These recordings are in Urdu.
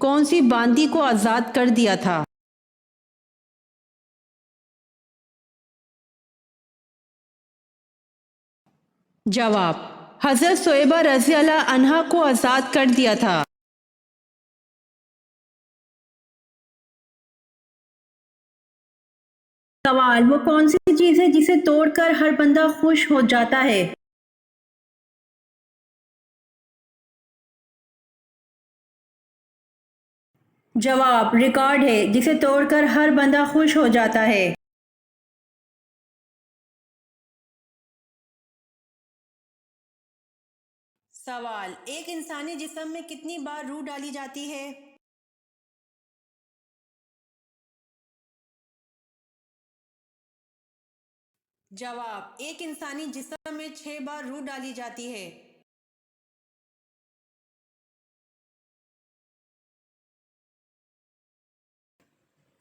کون سی باندی کو آزاد کر دیا تھا؟ جواب: حضرت صہیبہ رضی اللہ عنہا کو آزاد کر دیا تھا۔ سوال: وہ کون سی چیز ہے جسے توڑ کر ہر بندہ خوش ہو جاتا ہے؟ جواب: ریکارڈ ہے جسے توڑ کر ہر بندہ خوش ہو جاتا ہے۔ سوال: ایک انسانی جسم میں کتنی بار روح ڈالی جاتی ہے؟ جواب: ایک انسانی جسم میں 6 بار روح ڈالی جاتی ہے۔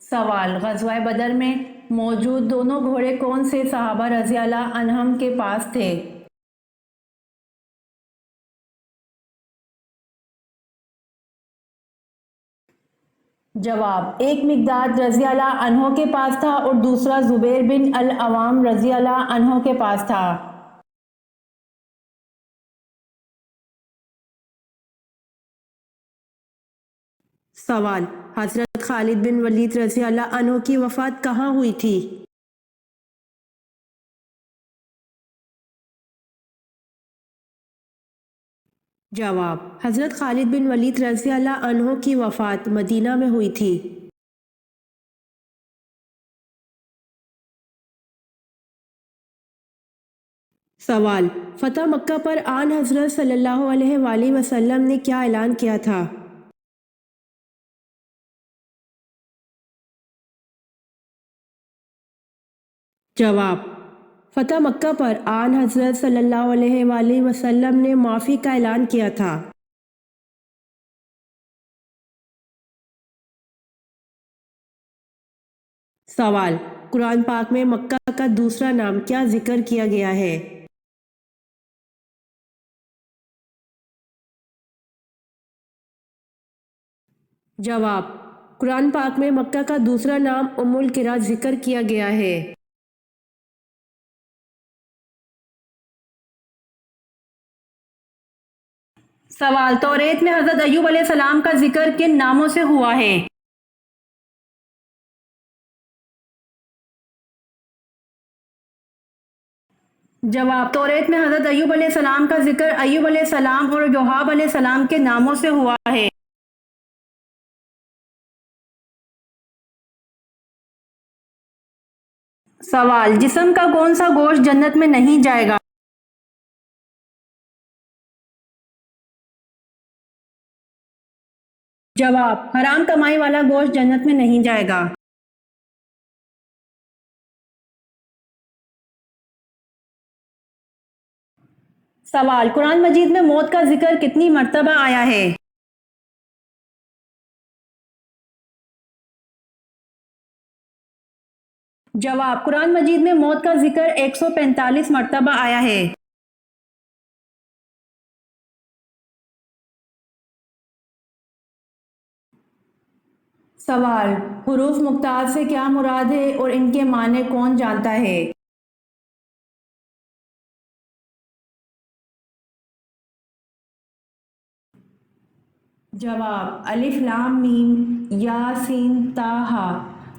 سوال: غزوہ بدر میں موجود دونوں گھوڑے کون سے صحابہ رضی اللہ عنہم کے پاس تھے؟ جواب: ایک مقداد رضی اللہ عنہ کے پاس تھا اور دوسرا زبیر بن العوام رضی اللہ عنہ کے پاس تھا۔ سوال: حضرت خالد بن ولید رضی اللہ عنہ کی وفات کہاں ہوئی تھی؟ جواب: حضرت خالد بن ولید رضی اللہ عنہ کی وفات مدینہ میں ہوئی تھی۔ سوال: فتح مکہ پر آن حضرت صلی اللہ علیہ وآلہ وسلم نے کیا اعلان کیا تھا؟ جواب: فتح مکہ پر آن حضرت صلی اللہ علیہ وآلہ وسلم نے معافی کا اعلان کیا تھا۔ سوال: قرآن پاک میں مکہ کا دوسرا نام کیا ذکر کیا گیا ہے؟ جواب: قرآن پاک میں مکہ کا دوسرا نام ام القرا ذکر کیا گیا ہے۔ سوال: توریت میں حضرت ایوب علیہ السلام کا ذکر کن ناموں سے ہوا ہے؟ جواب: توریت میں حضرت ایوب علیہ السلام کا ذکر ایوب علیہ السلام اور یوحب علیہ السلام کے ناموں سے ہوا ہے۔ سوال: جسم کا کون سا گوشت جنت میں نہیں جائے گا؟ جواب: حرام کمائی والا گوشت جنت میں نہیں جائے گا۔ سوال: قرآن مجید میں موت کا ذکر کتنی مرتبہ آیا ہے؟ جواب: قرآن مجید میں موت کا ذکر 145 مرتبہ آیا ہے۔ سوال: حروف مقطعات سے کیا مراد ہے اور ان کے معنی کون جانتا ہے؟ جواب: الف لام میم یا سین تا ہا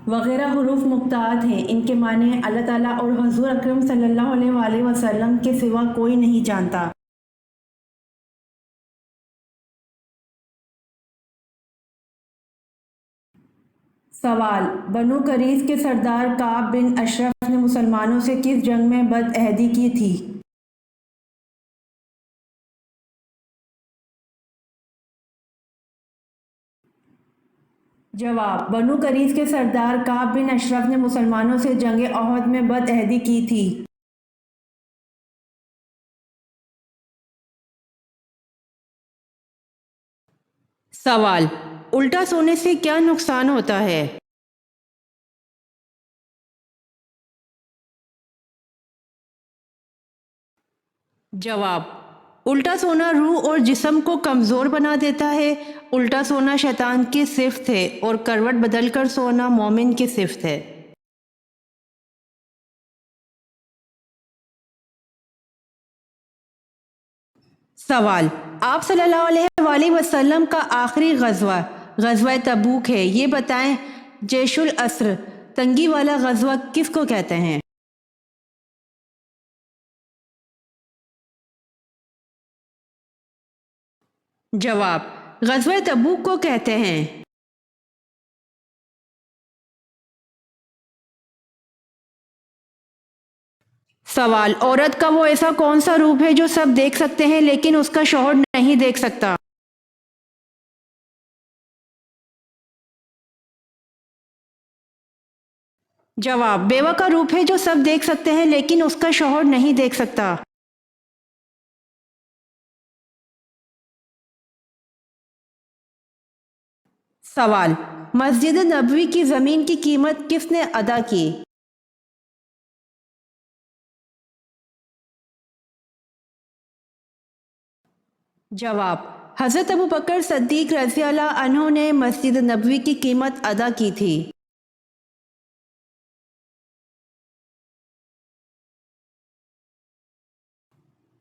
وغیرہ حروف مقطعات ہیں، ان کے معنی اللہ تعالیٰ اور حضور اکرم صلی اللہ علیہ وآلہ وسلم کے سوا کوئی نہیں جانتا۔ سوال: بنو قریظ کے سردار کعب بن اشرف نے مسلمانوں سے کس جنگ میں بد عہدی کی تھی؟ جواب: بنو قریظ کے سردار کعب بن اشرف نے مسلمانوں سے جنگ احد میں بد عہدی کی تھی۔ سوال: الٹا سونے سے کیا نقصان ہوتا ہے؟ جواب: الٹا سونا روح اور جسم کو کمزور بنا دیتا ہے۔ الٹا سونا شیطان کی صفت ہے اور کروٹ بدل کر سونا مومن کی صفت ہے۔ سوال: آپ صلی اللہ علیہ وآلہ وسلم کا آخری غزوہ غزوہ تبوک ہے، یہ بتائیں جیش العسر تنگی والا غزوہ کس کو کہتے ہیں؟ جواب: غزوہ تبوک کو کہتے ہیں۔ سوال: عورت کا وہ ایسا کون سا روپ ہے جو سب دیکھ سکتے ہیں لیکن اس کا شوہر نہیں دیکھ سکتا؟ جواب: بیوہ کا روپ ہے جو سب دیکھ سکتے ہیں لیکن اس کا شوہر نہیں دیکھ سکتا۔ سوال: مسجد نبوی کی زمین کی قیمت کس نے ادا کی؟ جواب: حضرت ابوبکر صدیق رضی اللہ عنہ نے مسجد نبوی کی قیمت ادا کی تھی۔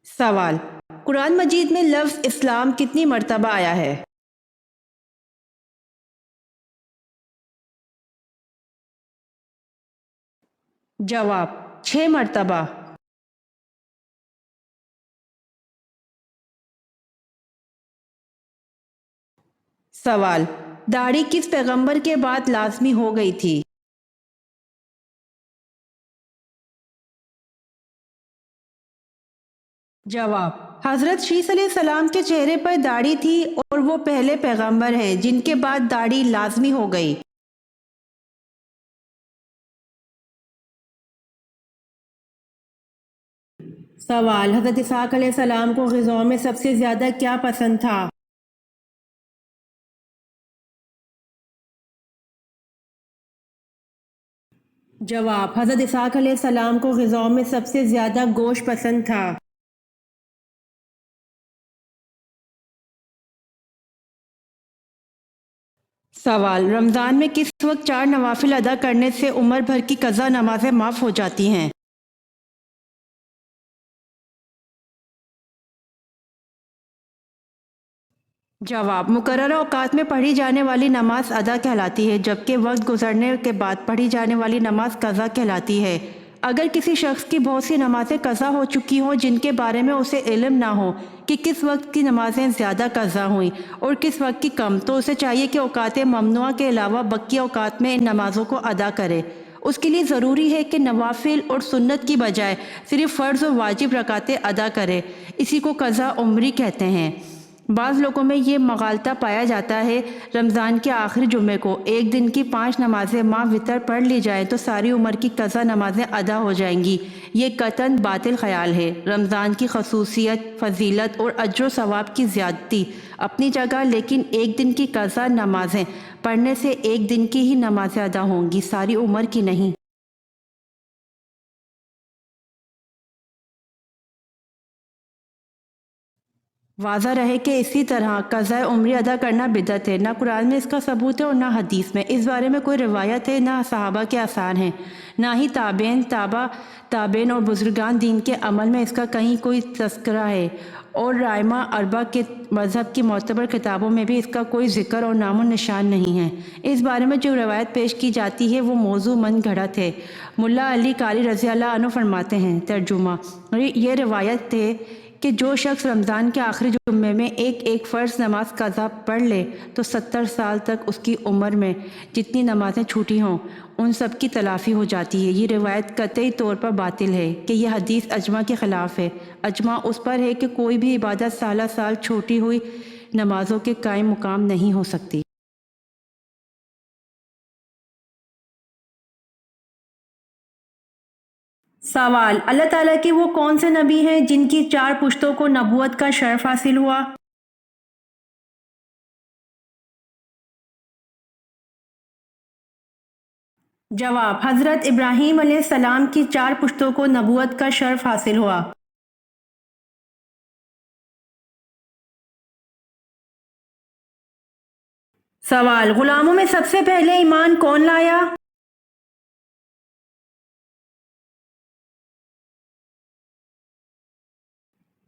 سوال: قرآن مجید میں لفظ اسلام کتنی مرتبہ آیا ہے؟ جواب: 6 مرتبہ۔ سوال: داڑھی کس پیغمبر کے بعد لازمی ہو گئی تھی؟ جواب: حضرت شیس علیہ السلام کے چہرے پر داڑھی تھی اور وہ پہلے پیغمبر ہیں جن کے بعد داڑھی لازمی ہو گئی۔ سوال: حضرت اسحاق علیہ السلام کو غذاؤں میں سب سے زیادہ کیا پسند تھا؟ جواب: حضرت اسحاق علیہ السلام کو غذاؤں میں سب سے زیادہ گوشت پسند تھا۔ سوال: رمضان میں کس وقت 4 نوافل ادا کرنے سے عمر بھر کی قضا نمازیں معاف ہو جاتی ہیں؟ جواب: مقررہ اوقات میں پڑھی جانے والی نماز ادا کہلاتی ہے جبکہ وقت گزرنے کے بعد پڑھی جانے والی نماز قضا کہلاتی ہے۔ اگر کسی شخص کی بہت سی نمازیں قضا ہو چکی ہوں جن کے بارے میں اسے علم نہ ہو کہ کس وقت کی نمازیں زیادہ قضا ہوئیں اور کس وقت کی کم، تو اسے چاہیے کہ اوقات ممنوعہ کے علاوہ بقیہ اوقات میں ان نمازوں کو ادا کرے۔ اس کے لیے ضروری ہے کہ نوافل اور سنت کی بجائے صرف فرض اور واجب رکعتیں ادا کرے، اسی کو قضا عمری کہتے ہیں۔ بعض لوگوں میں یہ مغالطہ پایا جاتا ہے رمضان کے آخری جمعے کو ایک دن کی 5 نمازیں ماہ وتر پڑھ لی جائیں تو ساری عمر کی قضا نمازیں ادا ہو جائیں گی۔ یہ قطعاً باطل خیال ہے۔ رمضان کی خصوصیت، فضیلت اور اجر و ثواب کی زیادتی اپنی جگہ، لیکن ایک دن کی قضا نمازیں پڑھنے سے ایک دن کی ہی نمازیں ادا ہوں گی، ساری عمر کی نہیں۔ واضح رہے کہ اسی طرح قضائے عمری ادا کرنا بدعت ہے، نہ قرآن میں اس کا ثبوت ہے اور نہ حدیث میں۔ اس بارے میں کوئی روایت ہے، نہ صحابہ کے آثار ہیں، نہ ہی تابعین، تابع تابعین اور بزرگان دین کے عمل میں اس کا کہیں کوئی تذکرہ ہے، اور رائمہ اربعہ کے مذہب کی معتبر کتابوں میں بھی اس کا کوئی ذکر اور نام و نشان نہیں ہے۔ اس بارے میں جو روایت پیش کی جاتی ہے وہ موضوع من گھڑت ہے۔ ملا علی قاری رضی اللہ عنہ فرماتے ہیں، ترجمہ: یہ روایت ہے کہ جو شخص رمضان کے آخری جمعے میں ایک فرض نماز قضا پڑھ لے تو 70 سال تک اس کی عمر میں جتنی نمازیں چھوٹی ہوں ان سب کی تلافی ہو جاتی ہے۔ یہ روایت قطعی طور پر باطل ہے کہ یہ حدیث اجماع کے خلاف ہے۔ اجماع اس پر ہے کہ کوئی بھی عبادت سالہ سال چھوٹی ہوئی نمازوں کے قائم مقام نہیں ہو سکتی۔ سوال: اللہ تعالیٰ کے وہ کون سے نبی ہیں جن کی 4 پشتوں کو نبوت کا شرف حاصل ہوا؟ جواب: حضرت ابراہیم علیہ السلام کی 4 پشتوں کو نبوت کا شرف حاصل ہوا۔ سوال، غلاموں میں سب سے پہلے ایمان کون لایا؟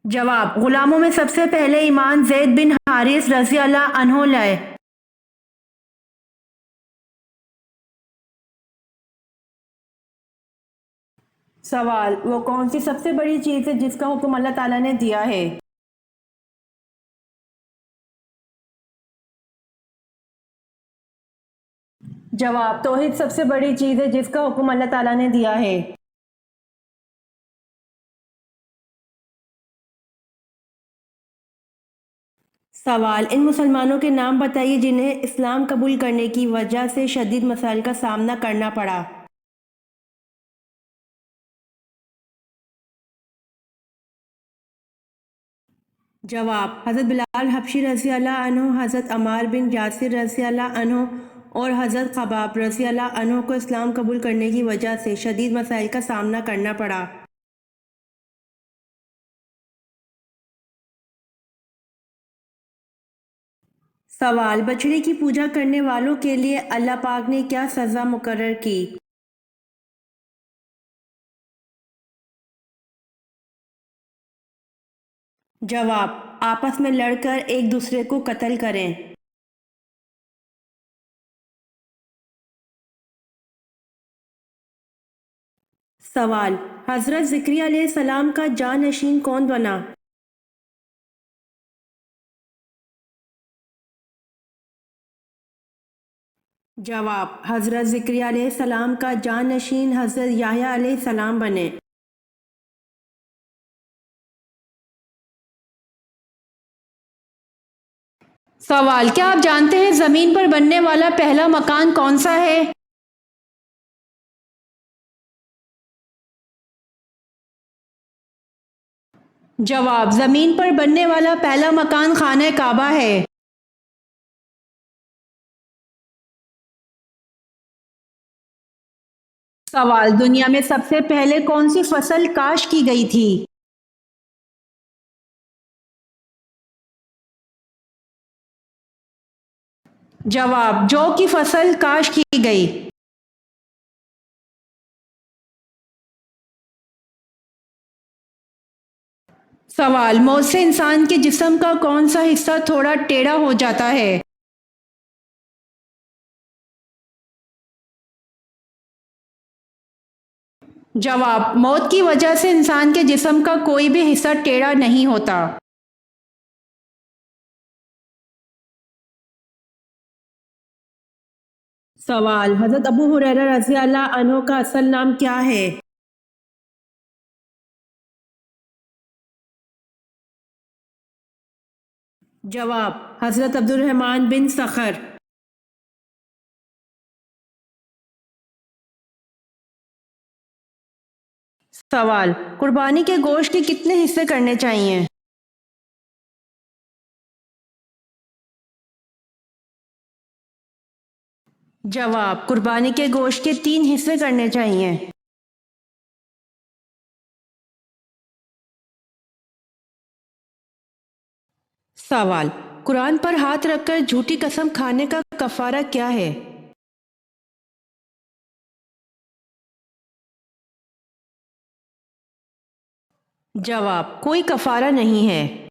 جواب، غلاموں میں سب سے پہلے ایمان زید بن حارث رضی اللہ عنہ لائے۔ سوال، وہ کون سی سب سے بڑی چیز ہے جس کا حکم اللہ تعالیٰ نے دیا ہے؟ جواب، توحید سب سے بڑی چیز ہے جس کا حکم اللہ تعالیٰ نے دیا ہے۔ سوال، ان مسلمانوں کے نام بتائیے جنہیں اسلام قبول کرنے کی وجہ سے شدید مسائل کا سامنا کرنا پڑا۔ جواب، حضرت بلال حبشی رضی اللہ عنہ، حضرت عمار بن یاسر رضی اللہ عنہ اور حضرت خباب رضی اللہ عنہ کو اسلام قبول کرنے کی وجہ سے شدید مسائل کا سامنا کرنا پڑا۔ سوال، بچڑے کی پوجا کرنے والوں کے لیے اللہ پاک نے کیا سزا مقرر کی؟ جواب، آپس میں لڑ کر ایک دوسرے کو قتل کریں۔ سوال، حضرت زکریا علیہ السلام کا جانشین کون بنا؟ جواب، حضرت زکریا علیہ السلام کا جانشین حضرت یحییٰ علیہ السلام بنے۔ سوال، کیا آپ جانتے ہیں زمین پر بننے والا پہلا مکان کون سا ہے؟ جواب، زمین پر بننے والا پہلا مکان خانہ کعبہ ہے۔ سوال، دنیا میں سب سے پہلے کون سی فصل کاشت کی گئی تھی؟ جواب، جو کی فصل کاشت کی گئی۔ سوال، موت سے انسان کے جسم کا کون سا حصہ تھوڑا ٹیڑھا ہو جاتا ہے؟ جواب، موت کی وجہ سے انسان کے جسم کا کوئی بھی حصہ ٹیڑھا نہیں ہوتا۔ سوال، حضرت ابو ہریرہ رضی اللہ عنہ کا اصل نام کیا ہے؟ جواب، حضرت عبد الرحمن بن سخر۔ سوال، قربانی کے گوشت کے کتنے حصے کرنے چاہیے؟ جواب، قربانی کے گوشت کے 3 حصے کرنے چاہیے۔ سوال، قرآن پر ہاتھ رکھ کر جھوٹی قسم کھانے کا کفارہ کیا ہے؟ جواب، کوئی کفارہ نہیں ہے۔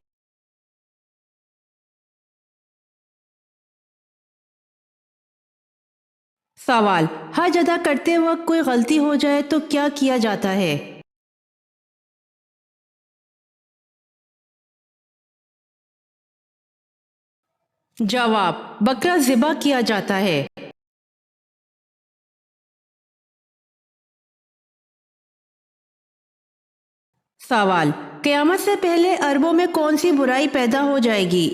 سوال، حج ادا کرتے وقت کوئی غلطی ہو جائے تو کیا کیا جاتا ہے؟ جواب، بکرا ذبح کیا جاتا ہے۔ سوال، قیامت سے پہلے عربوں میں کون سی برائی پیدا ہو جائے گی؟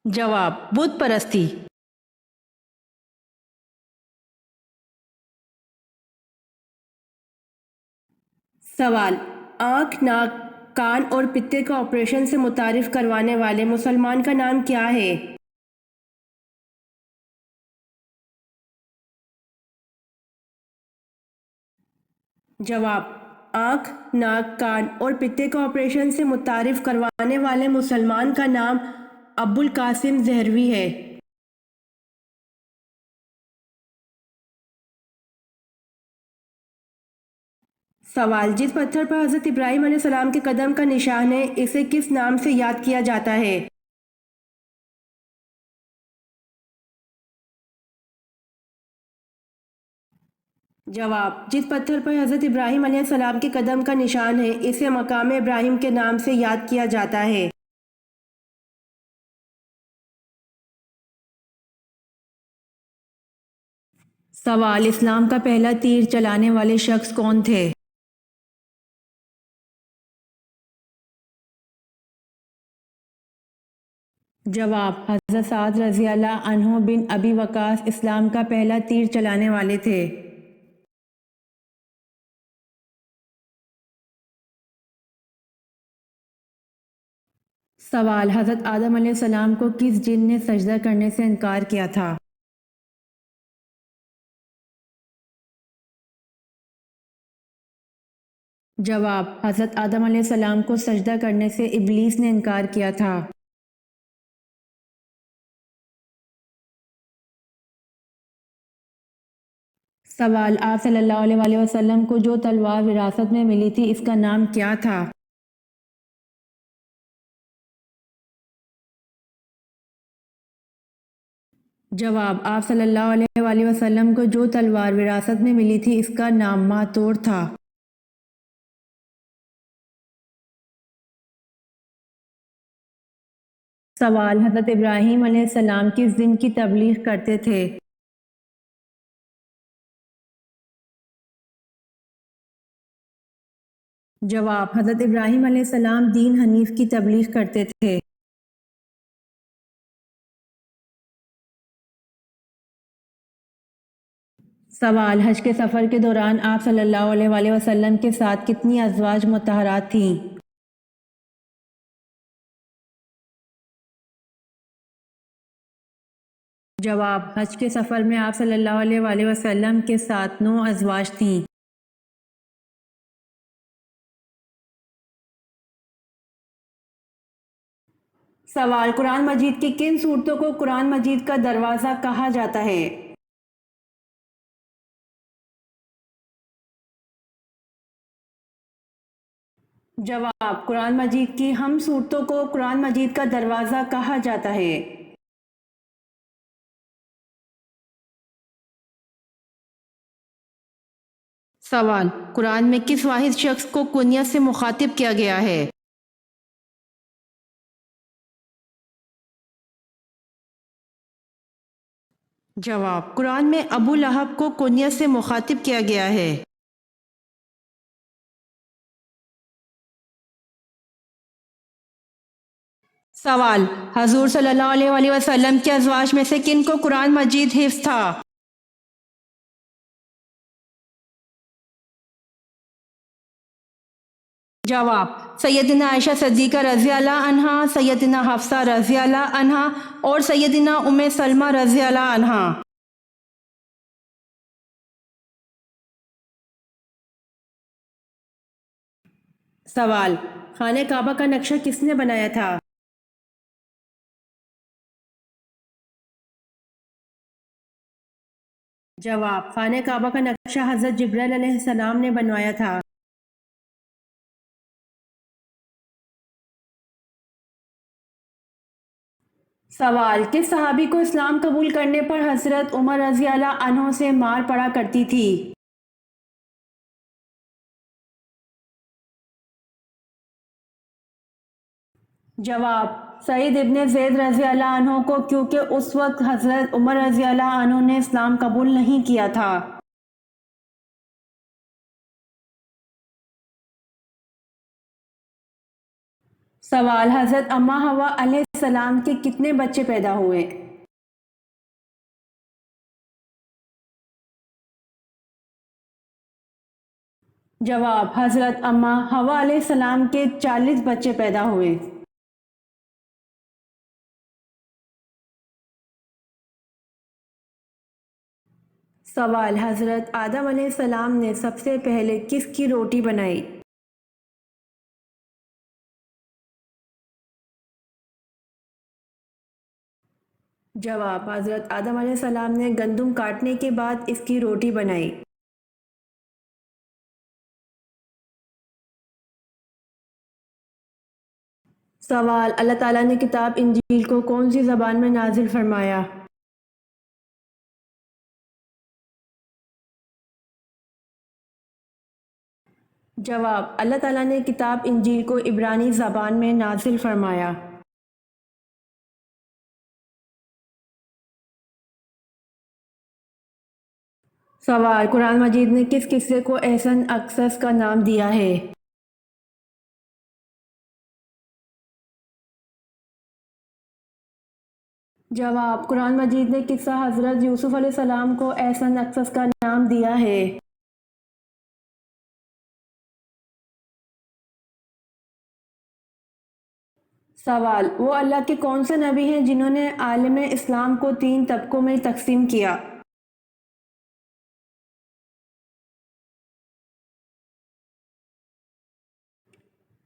جواب، بت پرستی۔ سوال، آنکھ، ناک، کان اور پتے کا آپریشن سے متعارف کروانے والے مسلمان کا نام کیا ہے؟ جواب، آنکھ، ناک، کان اور پتے کو آپریشن سے متعارف کروانے والے مسلمان کا نام ابو القاسم زہروی ہے۔ سوال: جس پتھر پر حضرت ابراہیم علیہ السلام کے قدم کا نشان ہے، اسے کس نام سے یاد کیا جاتا ہے؟ جواب: جس پتھر پر حضرت ابراہیم علیہ السلام کے قدم کا نشان ہے، اسے مقام ابراہیم کے نام سے یاد کیا جاتا ہے۔ سوال: اسلام کا پہلا تیر چلانے والے شخص کون تھے؟ جواب: حضرت سعد رضی اللہ عنہ بن ابی وقاص اسلام کا پہلا تیر چلانے والے تھے۔ سوال: حضرت آدم علیہ السلام کو کس جن نے سجدہ کرنے سے انکار کیا تھا؟ جواب: حضرت آدم علیہ السلام کو سجدہ کرنے سے ابلیس نے انکار کیا تھا۔ سوال: آپ صلی اللہ علیہ وآلہ وسلم کو جو تلوار وراثت میں ملی تھی، اس کا نام کیا تھا؟ جواب: آپ صلی اللہ علیہ وآلہ وسلم کو جو تلوار وراثت میں ملی تھی، اس کا نام ماتور تھا۔ سوال: حضرت ابراہیم علیہ السلام کس دن کی تبلیغ کرتے تھے؟ جواب: حضرت ابراہیم علیہ السلام دین حنیف کی تبلیغ کرتے تھے۔ سوال: حج کے سفر کے دوران آپ صلی اللہ علیہ وآلہ وسلم کے ساتھ کتنی ازواج مطہرات تھیں؟ جواب: حج کے سفر میں آپ صلی اللہ علیہ وآلہ وسلم کے ساتھ 9 ازواج تھیں۔ سوال: قرآن مجید کی کن صورتوں کو قرآن مجید کا دروازہ کہا جاتا ہے؟ جواب: قرآن مجید کی ہم صورتوں کو قرآن مجید کا دروازہ کہا جاتا ہے۔ سوال: قرآن میں کس واحد شخص کو کنیت سے مخاطب کیا گیا ہے؟ جواب: قرآن میں ابو لہب کو کنیت سے مخاطب کیا گیا ہے۔ سوال: حضور صلی اللہ علیہ وآلہ وسلم کے ازواج میں سے کن کو قرآن مجید حفظ تھا؟ جواب: سیدنا عائشہ صدیقہ رضی اللہ عنہا، سیدنا حفصہ رضی اللہ عنہا اور سیدنا ام سلمہ رضی اللہ عنہا۔ سوال: خانہ کعبہ کا نقشہ کس نے بنایا تھا؟ جواب: خانہ کعبہ کا نقشہ حضرت جبرائیل علیہ السلام نے بنوایا تھا۔ سوال: کس صحابی کو اسلام قبول کرنے پر حضرت عمر رضی اللہ عنہ سے مار پڑا کرتی تھی؟ جواب: سعید ابن زید رضی اللہ عنہ کو، کیونکہ اس وقت حضرت عمر رضی اللہ عنہ نے اسلام قبول نہیں کیا تھا۔ سوال: حضرت اماں حوا علیہ السلام کے کتنے بچے پیدا ہوئے؟ جواب: حضرت اماں حوا علیہ السلام کے 40 بچے پیدا ہوئے۔ سوال: حضرت آدم علیہ السلام نے سب سے پہلے کس کی روٹی بنائی؟ جواب: حضرت آدم علیہ السلام نے گندم کاٹنے کے بعد اس کی روٹی بنائی۔ سوال: اللہ تعالیٰ نے کتاب انجیل کو کون سی زبان میں نازل فرمایا؟ جواب: اللہ تعالیٰ نے کتاب انجیل کو عبرانی زبان میں نازل فرمایا۔ سوال: قرآن مجید نے کس قصے کو احسن اقصص کا نام دیا ہے؟ جواب: قرآن مجید نے قصہ حضرت یوسف علیہ السلام کو احسن اقصص کا نام دیا ہے۔ سوال: وہ اللہ کے کون سے نبی ہیں جنہوں نے عالم اسلام کو 3 طبقوں میں تقسیم کیا؟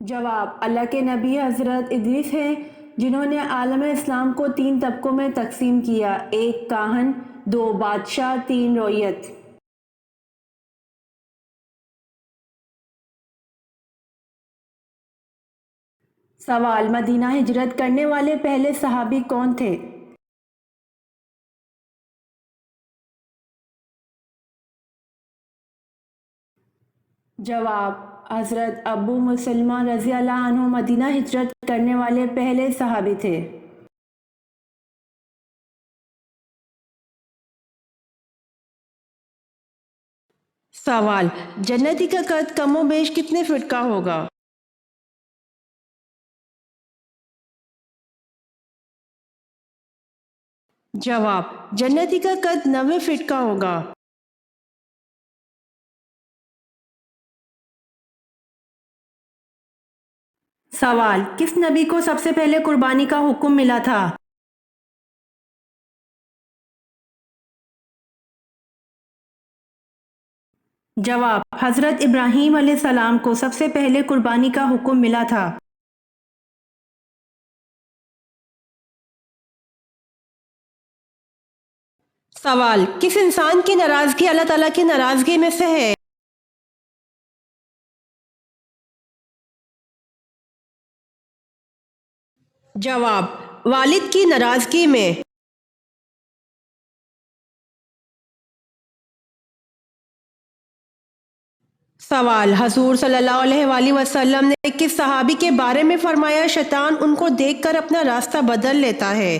جواب: اللہ کے نبی حضرت ادریس ہیں جنہوں نے عالم اسلام کو 3 طبقوں میں تقسیم کیا: 1 کاہن، 2 بادشاہ، 3 رویت۔ سوال: مدینہ ہجرت کرنے والے پہلے صحابی کون تھے؟ جواب: حضرت ابو مسلمہ رضی اللہ عنہ مدینہ ہجرت کرنے والے پہلے صحابی تھے۔ سوال: جنتی کا قد کم و بیش کتنے فٹ کا ہوگا؟ جواب: جنتی کا قد 90 فٹ کا ہوگا۔ سوال: کس نبی کو سب سے پہلے قربانی کا حکم ملا تھا؟ جواب: حضرت ابراہیم علیہ السلام کو سب سے پہلے قربانی کا حکم ملا تھا۔ سوال: کس انسان کی ناراضگی اللہ تعالیٰ کی ناراضگی میں سے ہے؟ جواب: والد کی ناراضگی میں۔ سوال: حضور صلی اللہ علیہ وآلہ وسلم نے کس صحابی کے بارے میں فرمایا شیطان ان کو دیکھ کر اپنا راستہ بدل لیتا ہے؟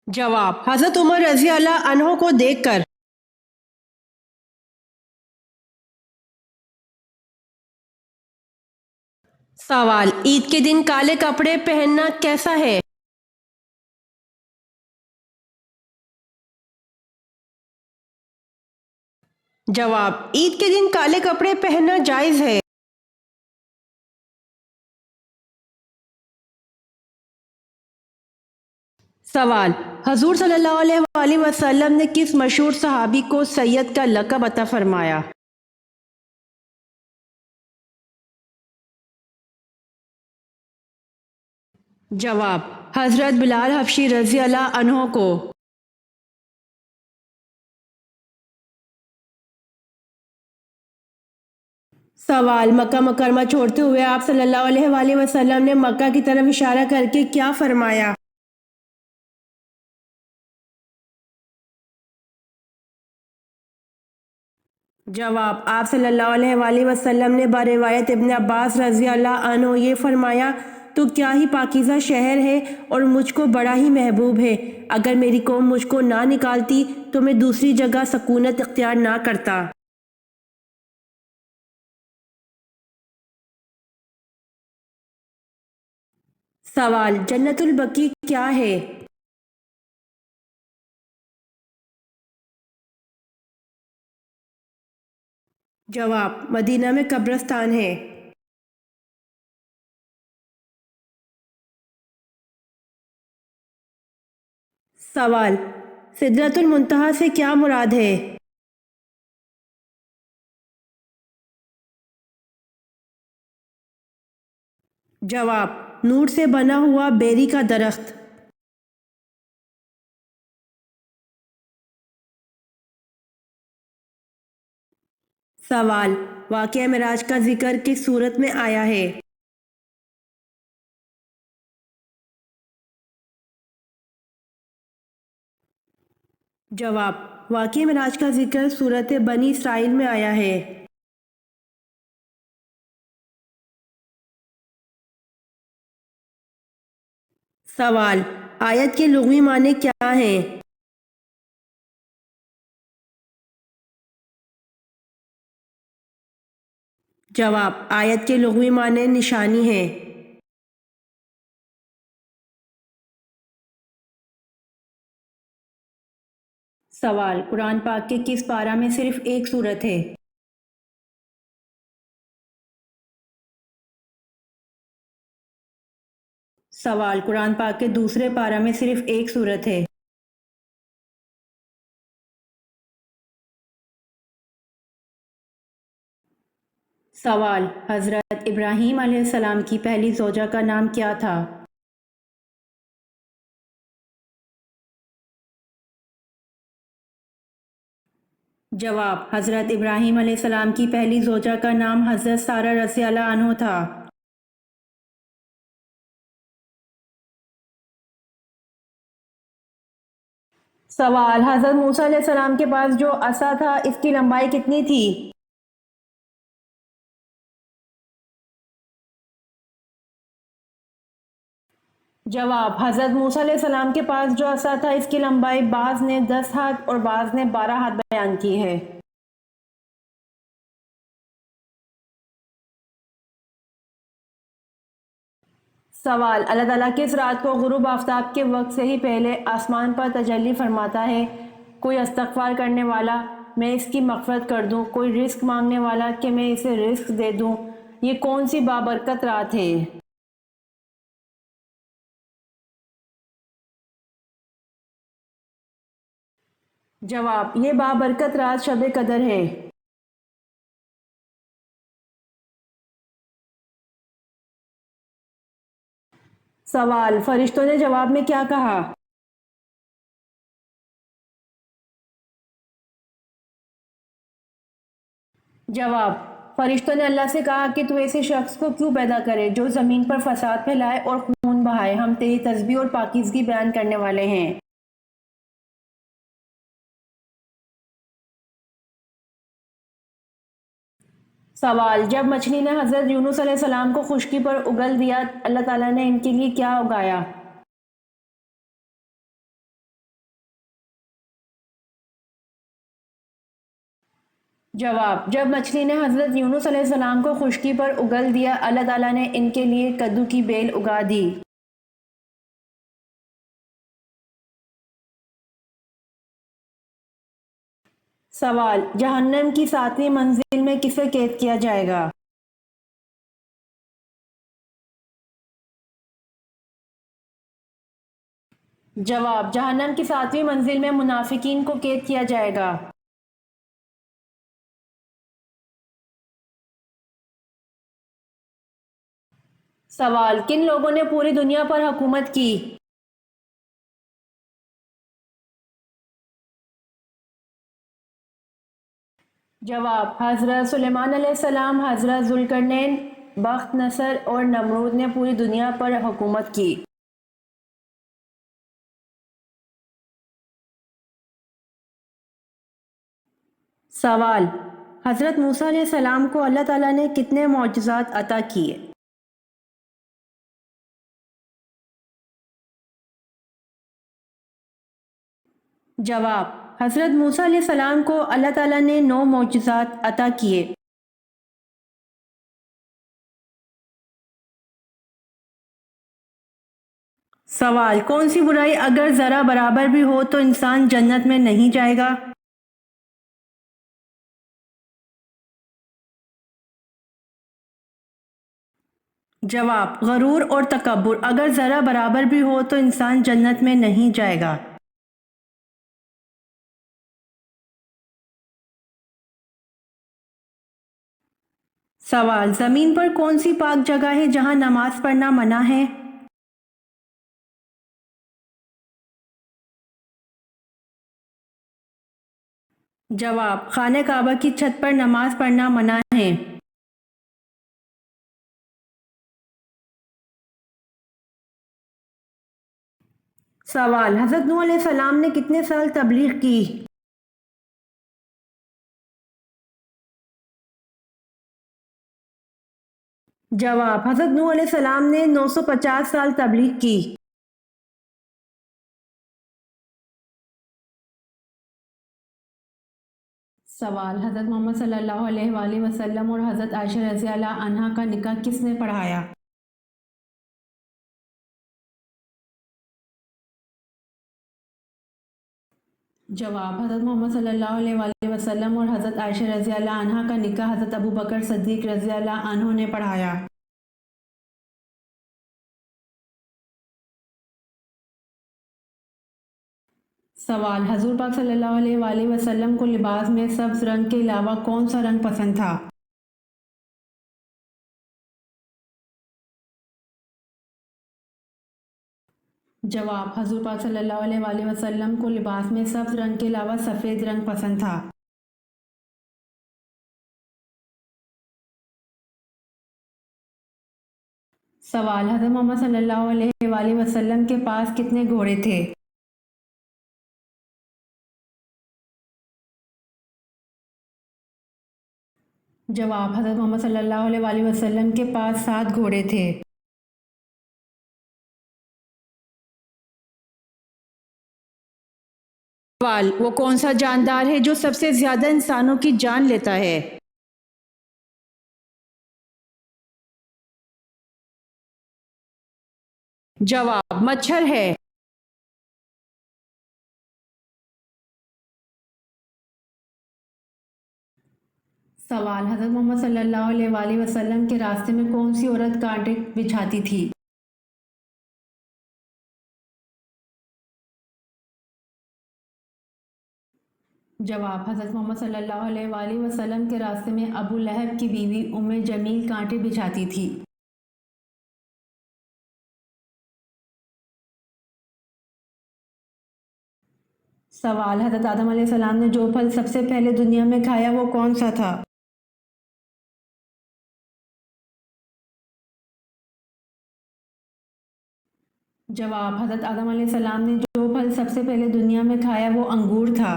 جواب: حضرت عمر رضی اللہ عنہ کو دیکھ کر۔ سوال: عید کے دن کالے کپڑے پہننا کیسا ہے؟ جواب: عید کے دن کالے کپڑے پہننا جائز ہے۔ سوال: حضور صلی اللہ علیہ وآلہ وسلم نے کس مشہور صحابی کو سید کا لقب عطا فرمایا؟ جواب: حضرت بلال حبشی رضی اللہ عنہ کو۔ سوال: مکہ مکرمہ چھوڑتے ہوئے آپ صلی اللہ علیہ وآلہ وسلم نے مکہ کی طرف اشارہ کر کے کیا فرمایا؟ جواب: آپ صلی اللہ علیہ وآلہ وسلم نے بروایت ابن عباس رضی اللہ عنہ یہ فرمایا: تو کیا ہی پاکیزہ شہر ہے اور مجھ کو بڑا ہی محبوب ہے، اگر میری قوم مجھ کو نہ نکالتی تو میں دوسری جگہ سکونت اختیار نہ کرتا۔ سوال: جنت البقیع کیا ہے؟ جواب: مدینہ میں قبرستان ہے۔ سوال: سدرۃ المنتہا سے کیا مراد ہے؟ جواب: نور سے بنا ہوا بیری کا درخت۔ سوال: واقعہ معراج کا ذکر کس صورت میں آیا ہے؟ جواب: واقعہ معراج کا ذکر سورۃ بنی اسرائیل میں آیا ہے۔ سوال: آیت کے لغوی معنی کیا ہیں؟ جواب: آیت کے لغوی معنی نشانی ہے۔ سوال: قرآن پاک کے کس پارہ میں صرف ایک سورت ہے؟ سوال: قرآن پاک کے دوسرے پارہ میں صرف ایک سورت ہے۔ سوال: حضرت ابراہیم علیہ السلام کی پہلی زوجہ کا نام کیا تھا؟ جواب: حضرت ابراہیم علیہ السلام کی پہلی زوجہ کا نام حضرت سارہ رضی اللہ عنہ تھا۔ سوال: حضرت موسیٰ علیہ السلام کے پاس جو عصا تھا اس کی لمبائی کتنی تھی؟ جواب: حضرت موسیٰ علیہ السلام کے پاس جو عصا تھا اس کی لمبائی بعض نے 10 ہاتھ اور بعض نے 12 ہاتھ بیان کی ہے۔ سوال: اللہ تعالیٰ کس رات کو غروب آفتاب کے وقت سے ہی پہلے آسمان پر تجلی فرماتا ہے؟ کوئی استغفار کرنے والا، میں اس کی مغفرت کر دوں، کوئی رزق مانگنے والا کہ میں اسے رزق دے دوں، یہ کون سی بابرکت رات ہے؟ جواب: یہ بابرکت رات شب قدر ہے۔ سوال: فرشتوں نے جواب میں کیا کہا؟ جواب: فرشتوں نے اللہ سے کہا کہ تو ایسے شخص کو کیوں پیدا کرے جو زمین پر فساد پھیلائے اور خون بہائے، ہم تیری تسبیح اور پاکیزگی بیان کرنے والے ہیں۔ سوال: جب مچھلی نے حضرت یونس علیہ السلام کو خشکی پر اگل دیا، اللہ تعالیٰ نے ان کے لیے کیا اگایا؟ جواب: جب مچھلی نے حضرت یونس علیہ السلام کو خشکی پر اگل دیا، اللہ تعالیٰ نے ان کے لیے کدو کی بیل اگا دی۔ سوال: جہنم کی 7ویں منزل میں کسے قید کیا جائے گا؟ جواب: جہنم کی 7ویں منزل میں منافقین کو قید کیا جائے گا۔ سوال: کن لوگوں نے پوری دنیا پر حکومت کی؟ جواب: حضرت سلیمان علیہ السلام، حضرت ذوالقرنین، بخت نصر اور نمرود نے پوری دنیا پر حکومت کی۔ سوال: حضرت موسیٰ علیہ السلام کو اللہ تعالیٰ نے کتنے معجزات عطا کیے؟ جواب: حضرت موسیٰ علیہ السلام کو اللہ تعالیٰ نے 9 معجزات عطا کیے۔ سوال: کون سی برائی اگر ذرہ برابر بھی ہو تو انسان جنت میں نہیں جائے گا؟ جواب: غرور اور تکبر اگر ذرہ برابر بھی ہو تو انسان جنت میں نہیں جائے گا۔ سوال: زمین پر کون سی پاک جگہ ہے جہاں نماز پڑھنا منع ہے؟ جواب: خانہ کعبہ کی چھت پر نماز پڑھنا منع ہے۔ سوال: حضرت نوح علیہ السلام نے کتنے سال تبلیغ کی؟ جواب: حضرت نوح علیہ السلام نے 950 سال تبلیغ کی۔ سوال: حضرت محمد صلی اللہ علیہ وآلہ وسلم اور حضرت عائشہ رضی اللہ عنہا کا نکاح کس نے پڑھایا؟ جواب: حضرت محمد صلی اللہ علیہ وآلہ وسلم اور حضرت عائشہ رضی اللہ عنہا کا نکاح حضرت ابو بکر صدیق رضی اللہ عنہ نے پڑھایا۔ سوال: حضور پاک صلی اللہ علیہ وآلہ وسلم کو لباس میں سبز رنگ کے علاوہ کون سا رنگ پسند تھا؟ جواب: حضور پاک صلی اللہ علیہ وآلہ وسلم کو لباس میں سبز رنگ کے علاوہ سفید رنگ پسند تھا۔ سوال: حضرت محمد صلی اللہ علیہ وآلہ وسلم کے پاس کتنے گھوڑے تھے؟ جواب: حضرت محمد صلی اللہ علیہ وآلہ وسلم کے پاس 7 گھوڑے تھے۔ سوال: وہ کون سا جاندار ہے جو سب سے زیادہ انسانوں کی جان لیتا ہے؟ جواب: مچھر ہے۔ سوال: حضرت محمد صلی اللہ علیہ وآلہ وسلم کے راستے میں کون سی عورت کانٹے بچھاتی تھی؟ جواب: حضرت محمد صلی اللہ علیہ وآلہ وسلم کے راستے میں ابو لہب کی بیوی ام جمیل کانٹے بچھاتی تھی۔ سوال: حضرت آدم علیہ السلام نے جو پھل سب سے پہلے دنیا میں کھایا وہ کون سا تھا؟ جواب: حضرت آدم علیہ السلام نے جو پھل سب سے پہلے دنیا میں کھایا وہ انگور تھا۔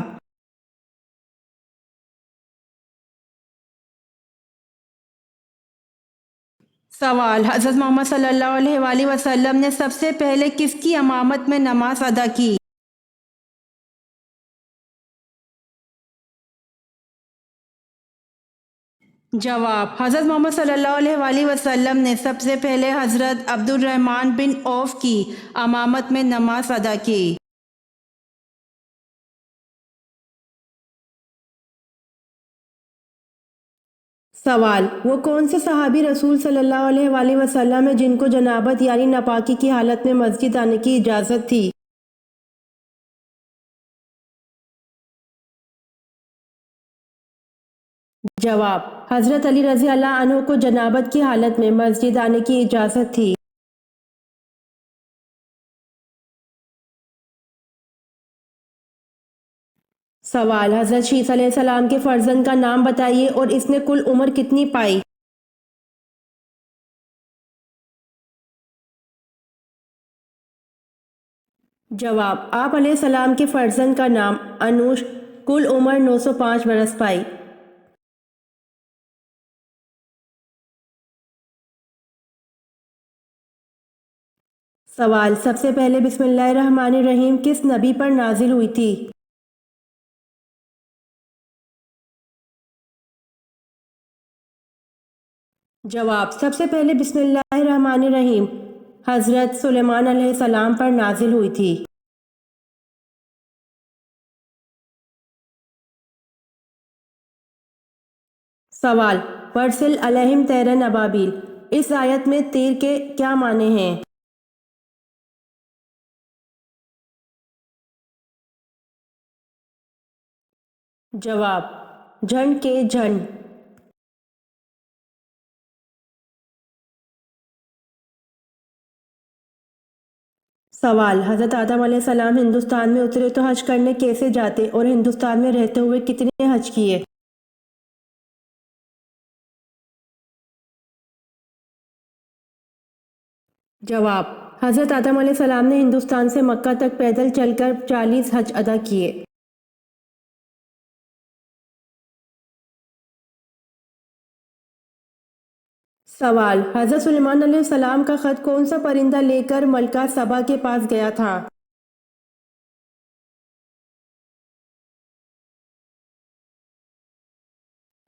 سوال: حضرت محمد صلی اللہ علیہ وآلہ وسلم نے سب سے پہلے کس کی امامت میں نماز ادا کی؟ جواب: حضرت محمد صلی اللہ علیہ وآلہ وسلم نے سب سے پہلے حضرت عبد الرحمن بن عوف کی امامت میں نماز ادا کی۔ سوال: وہ کون سے صحابی رسول صلی اللہ علیہ وآلہ وسلم ہیں جن کو جنابت یعنی ناپاکی کی حالت میں مسجد آنے کی اجازت تھی؟ جواب: حضرت علی رضی اللہ عنہ کو جنابت کی حالت میں مسجد آنے کی اجازت تھی۔ سوال: حضرت شیس علیہ السلام کے فرزند کا نام بتائیے اور اس نے کل عمر کتنی پائی؟ جواب: آپ علیہ السلام کے فرزند کا نام انوش، کل عمر 905 برس پائی۔ سوال: سب سے پہلے بسم اللہ الرحمن الرحیم کس نبی پر نازل ہوئی تھی؟ جواب: سب سے پہلے بسم اللہ الرحمن الرحیم حضرت سلیمان علیہ السلام پر نازل ہوئی تھی۔ سوال: ورسل علیہم طیرن ابابیل، اس آیت میں تیر کے کیا معنی ہیں؟ جواب: جھنڈ کے جھنڈ۔ سوال: حضرت آدم علیہ السلام ہندوستان میں اترے تو حج کرنے کیسے جاتے اور ہندوستان میں رہتے ہوئے کتنے حج کیے؟ جواب: حضرت آدم علیہ السلام نے ہندوستان سے مکہ تک پیدل چل کر 40 حج ادا کیے۔ سوال: حضرت سلیمان علیہ السلام کا خط کون سا پرندہ لے کر ملکہ سبا کے پاس گیا تھا؟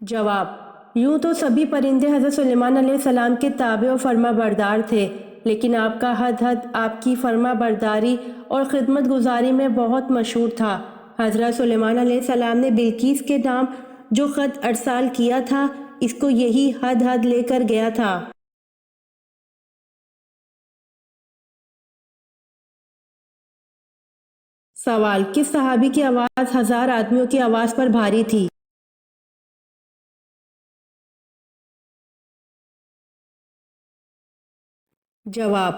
جواب: یوں تو سبھی پرندے حضرت سلیمان علیہ السلام کے تابع و فرما بردار تھے، لیکن آپ کا ہدہد آپ کی فرما برداری اور خدمت گزاری میں بہت مشہور تھا۔ حضرت سلیمان علیہ السلام نے بلقیس کے نام جو خط ارسال کیا تھا، اس کو یہی ہدہد لے کر گیا تھا۔ سوال: کس صحابی کی آواز 1000 آدمیوں کی آواز پر بھاری تھی؟ جواب: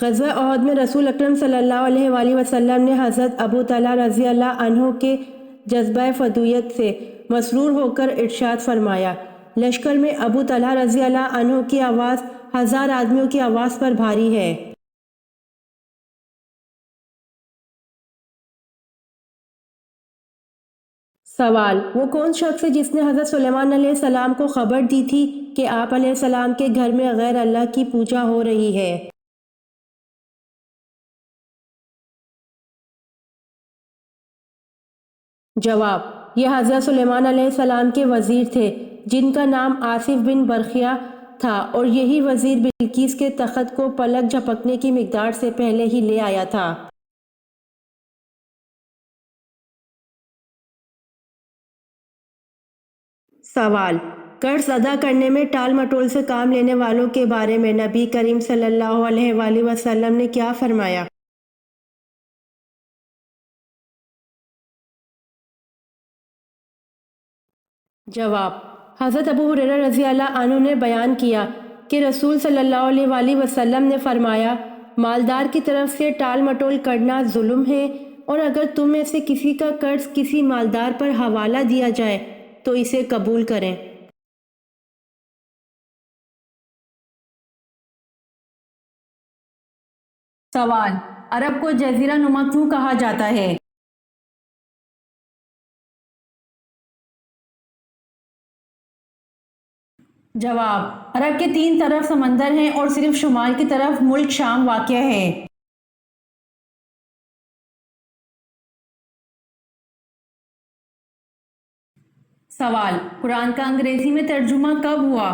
غزوہ احد میں رسول اکرم صلی اللہ علیہ وآلہ وسلم نے حضرت ابو طلحہ رضی اللہ عنہ کے جذبہ فدویت سے مسرور ہو کر ارشاد فرمایا: لشکر میں ابو طلحہ رضی اللہ عنہ کی آواز 1000 آدمیوں کی آواز پر بھاری ہے۔ سوال: وہ کون شخص ہے جس نے حضرت سلیمان علیہ السلام کو خبر دی تھی کہ آپ علیہ السلام کے گھر میں غیر اللہ کی پوجا ہو رہی ہے؟ جواب: یہ حضرت سلیمان علیہ السلام کے وزیر تھے جن کا نام آصف بن برخیہ تھا، اور یہی وزیر بلقیس کے تخت کو پلک جھپکنے کی مقدار سے پہلے ہی لے آیا تھا۔ سوال: قرض ادا کرنے میں ٹال مٹول سے کام لینے والوں کے بارے میں نبی کریم صلی اللہ علیہ وآلہ وسلم نے کیا فرمایا؟ جواب: حضرت ابو ہریرہ رضی اللہ عنہ نے بیان کیا کہ رسول صلی اللہ علیہ وآلہ وسلم نے فرمایا: مالدار کی طرف سے ٹال مٹول کرنا ظلم ہے، اور اگر تم میں سے کسی کا قرض کسی مالدار پر حوالہ دیا جائے تو اسے قبول کریں۔ سوال: عرب کو جزیرہ نما کیوں کہا جاتا ہے؟ جواب: عرب کے 3 طرف سمندر ہیں اور صرف شمال کی طرف ملک شام واقع ہے۔ سوال: قرآن کا انگریزی میں ترجمہ کب ہوا؟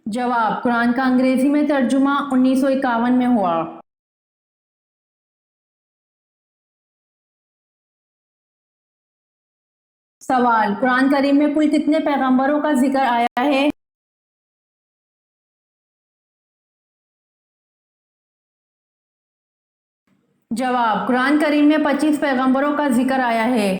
جواب: قرآن کا انگریزی میں ترجمہ 1951 میں ہوا۔ سوال: قرآن کریم میں کل کتنے پیغمبروں کا ذکر آیا ہے؟ جواب: قرآن کریم میں 25 پیغمبروں کا ذکر آیا ہے۔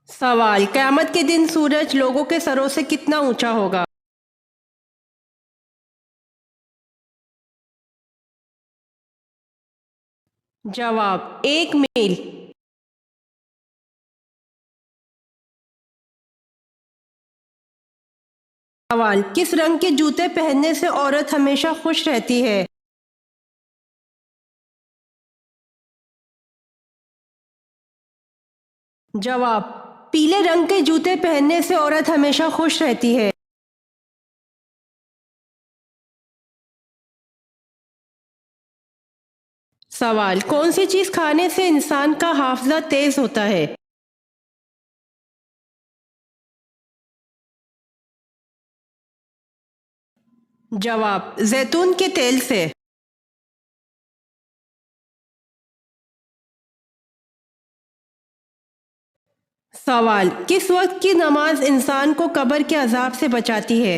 سوال: قیامت کے دن سورج لوگوں کے سروں سے کتنا اونچا ہوگا؟ جواب: 1 میل۔ سوال: کس رنگ کے جوتے پہننے سے عورت ہمیشہ خوش رہتی ہے؟ جواب: پیلے رنگ کے جوتے پہننے سے عورت ہمیشہ خوش رہتی ہے۔ سوال: کون سی چیز کھانے سے انسان کا حافظہ تیز ہوتا ہے؟ جواب: زیتون کے تیل سے۔ سوال: کس وقت کی نماز انسان کو قبر کے عذاب سے بچاتی ہے؟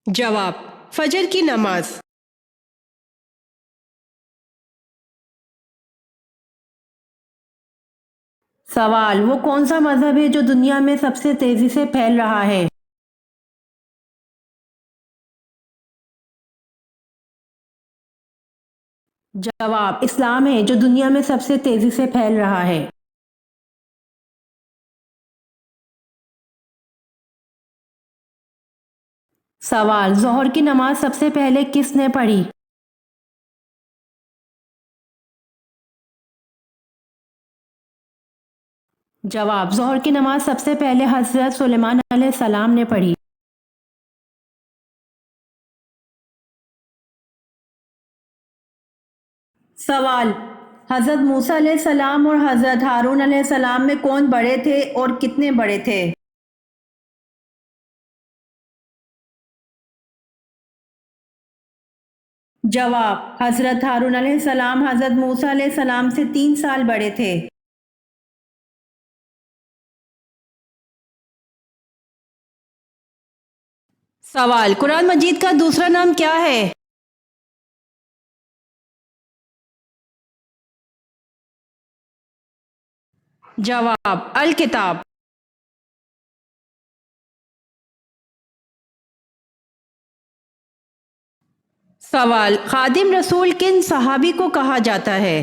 جواب: فجر کی نماز۔ سوال: وہ کون سا مذہب ہے جو دنیا میں سب سے تیزی سے پھیل رہا ہے؟ جواب: اسلام ہے جو دنیا میں سب سے تیزی سے پھیل رہا ہے۔ سوال: ظہر کی نماز سب سے پہلے کس نے پڑھی؟ جواب: ظہر کی نماز سب سے پہلے حضرت سلیمان علیہ السلام نے پڑھی۔ سوال: حضرت موسیٰ علیہ السلام اور حضرت ہارون علیہ السلام میں کون بڑے تھے اور کتنے بڑے تھے؟ جواب: حضرت ہارون علیہ السلام حضرت موسیٰ علیہ السلام سے 3 سال بڑے تھے۔ سوال: قرآن مجید کا دوسرا نام کیا ہے؟ جواب: الکتاب۔ سوال: خادم رسول کن صحابی کو کہا جاتا ہے؟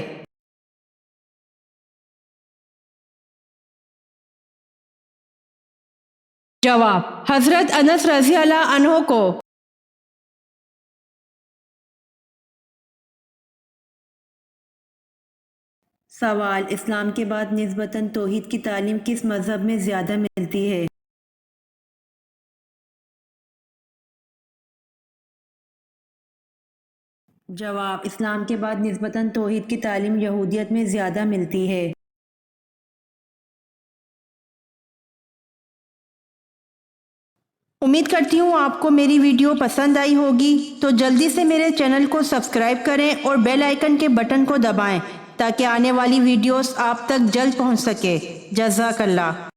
جواب: حضرت انس رضی اللہ عنہ کو۔ سوال: اسلام کے بعد نسبتاً توحید کی تعلیم کس مذہب میں زیادہ ملتی ہے؟ جواب: اسلام کے بعد نسبتاً توحید کی تعلیم یہودیت میں زیادہ ملتی ہے۔ امید کرتی ہوں آپ کو میری ویڈیو پسند آئی ہوگی، تو جلدی سے میرے چینل کو سبسکرائب کریں اور بیل آئیکن کے بٹن کو دبائیں تاکہ آنے والی ویڈیوز آپ تک جلد پہنچ سکے۔ جزاک اللہ۔